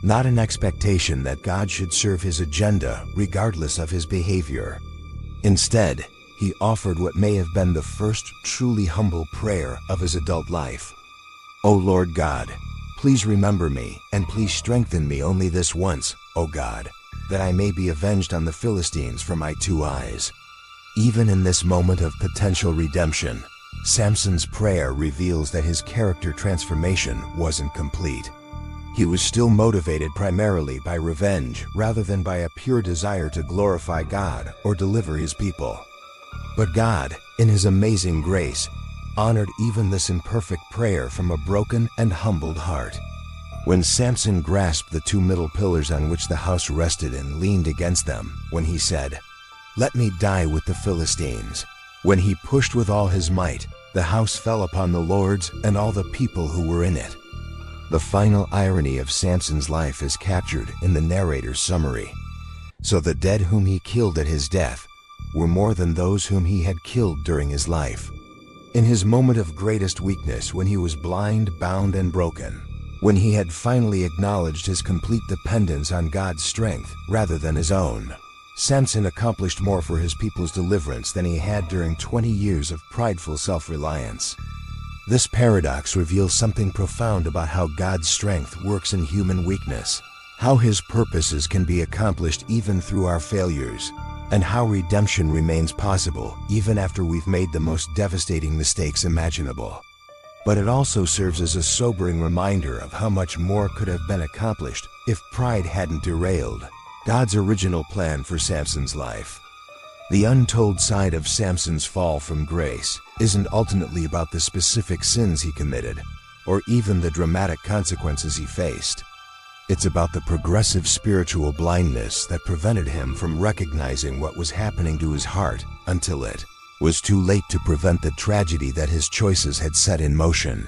Not an expectation that God should serve his agenda regardless of his behavior. Instead, he offered what may have been the first truly humble prayer of his adult life. "O Lord God, please remember me, and please strengthen me only this once, O God, that I may be avenged on the Philistines for my 2 eyes." Even in this moment of potential redemption, Samson's prayer reveals that his character transformation wasn't complete. He was still motivated primarily by revenge rather than by a pure desire to glorify God or deliver his people. But God, in his amazing grace, honored even this imperfect prayer from a broken and humbled heart. When Samson grasped the 2 middle pillars on which the house rested and leaned against them, when he said, "Let me die with the Philistines," when he pushed with all his might, the house fell upon the lords and all the people who were in it. The final irony of Samson's life is captured in the narrator's summary. So the dead whom he killed at his death were more than those whom he had killed during his life. In his moment of greatest weakness, when he was blind, bound, and broken, when he had finally acknowledged his complete dependence on God's strength rather than his own, Samson accomplished more for his people's deliverance than he had during 20 years of prideful self-reliance. This paradox reveals something profound about how God's strength works in human weakness, how his purposes can be accomplished even through our failures, and how redemption remains possible even after we've made the most devastating mistakes imaginable. But it also serves as a sobering reminder of how much more could have been accomplished if pride hadn't derailed God's original plan for Samson's life. The untold side of Samson's fall from grace isn't ultimately about the specific sins he committed, or even the dramatic consequences he faced. It's about the progressive spiritual blindness that prevented him from recognizing what was happening to his heart until it was too late to prevent the tragedy that his choices had set in motion.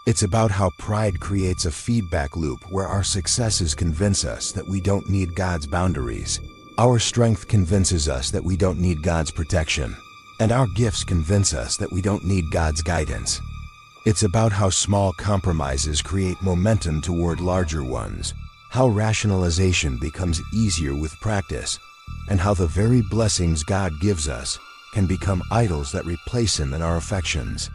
It's about how pride creates a feedback loop where our successes convince us that we don't need God's boundaries, our strength convinces us that we don't need God's protection, and our gifts convince us that we don't need God's guidance. It's about how small compromises create momentum toward larger ones, how rationalization becomes easier with practice, and how the very blessings God gives us can become idols that replace Him in our affections.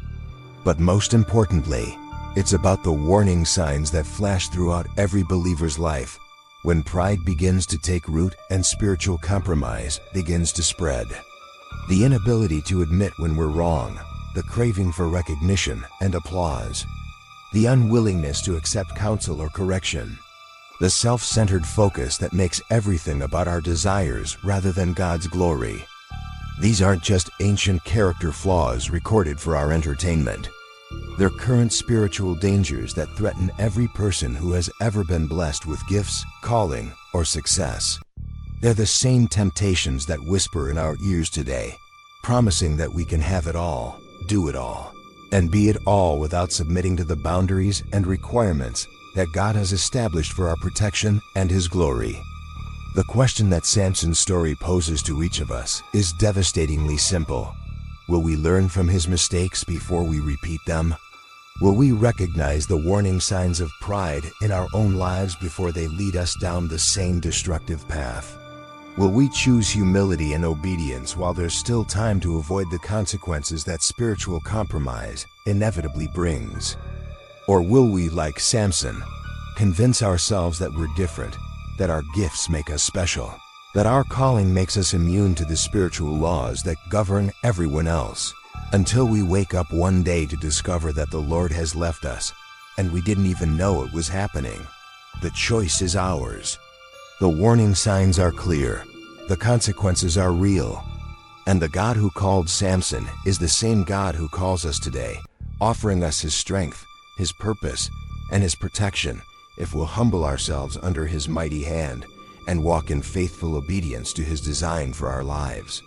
But most importantly, it's about the warning signs that flash throughout every believer's life when pride begins to take root and spiritual compromise begins to spread. The inability to admit when we're wrong, the craving for recognition and applause, the unwillingness to accept counsel or correction, the self-centered focus that makes everything about our desires rather than God's glory. These aren't just ancient character flaws recorded for our entertainment. They're current spiritual dangers that threaten every person who has ever been blessed with gifts, calling, or success. They're the same temptations that whisper in our ears today, promising that we can have it all, do it all, and be it all without submitting to the boundaries and requirements that God has established for our protection and His glory. The question that Samson's story poses to each of us is devastatingly simple. Will we learn from his mistakes before we repeat them? Will we recognize the warning signs of pride in our own lives before they lead us down the same destructive path? Will we choose humility and obedience while there's still time to avoid the consequences that spiritual compromise inevitably brings? Or will we, like Samson, convince ourselves that we're different, that our gifts make us special, that our calling makes us immune to the spiritual laws that govern everyone else, until we wake up one day to discover that the Lord has left us and we didn't even know it was happening? The choice is ours. The warning signs are clear, the consequences are real, and the God who called Samson is the same God who calls us today, offering us His strength, His purpose, and His protection if we'll humble ourselves under His mighty hand and walk in faithful obedience to His design for our lives.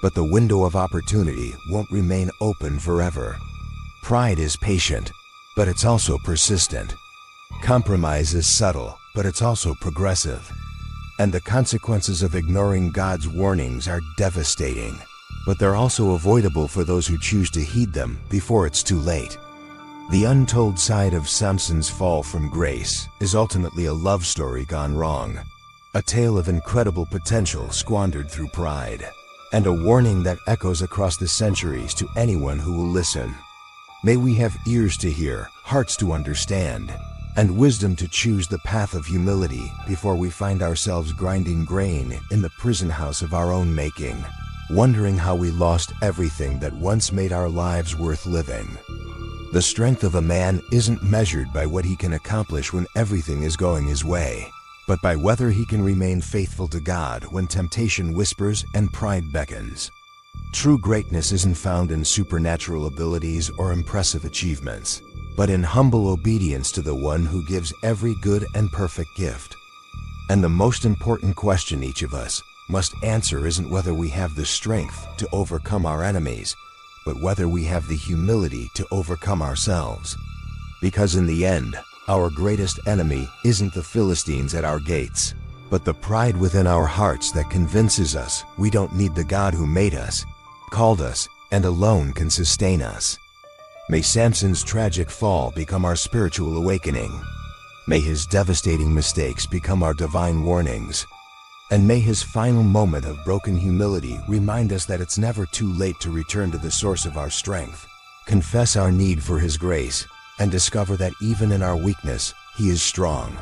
But the window of opportunity won't remain open forever. Pride is patient, but it's also persistent. Compromise is subtle, but it's also progressive. And the consequences of ignoring God's warnings are devastating, but they're also avoidable for those who choose to heed them before it's too late. The untold side of Samson's fall from grace is ultimately a love story gone wrong, a tale of incredible potential squandered through pride, and a warning that echoes across the centuries to anyone who will listen. May we have ears to hear, hearts to understand, and wisdom to choose the path of humility before we find ourselves grinding grain in the prison house of our own making, wondering how we lost everything that once made our lives worth living. The strength of a man isn't measured by what he can accomplish when everything is going his way, but by whether he can remain faithful to God when temptation whispers and pride beckons. True greatness isn't found in supernatural abilities or impressive achievements, but in humble obedience to the one who gives every good and perfect gift. And the most important question each of us must answer isn't whether we have the strength to overcome our enemies, but whether we have the humility to overcome ourselves. Because in the end, our greatest enemy isn't the Philistines at our gates, but the pride within our hearts that convinces us we don't need the God who made us, called us, and alone can sustain us. May Samson's tragic fall become our spiritual awakening. May his devastating mistakes become our divine warnings. And may his final moment of broken humility remind us that it's never too late to return to the source of our strength, confess our need for His grace, and discover that even in our weakness, He is strong.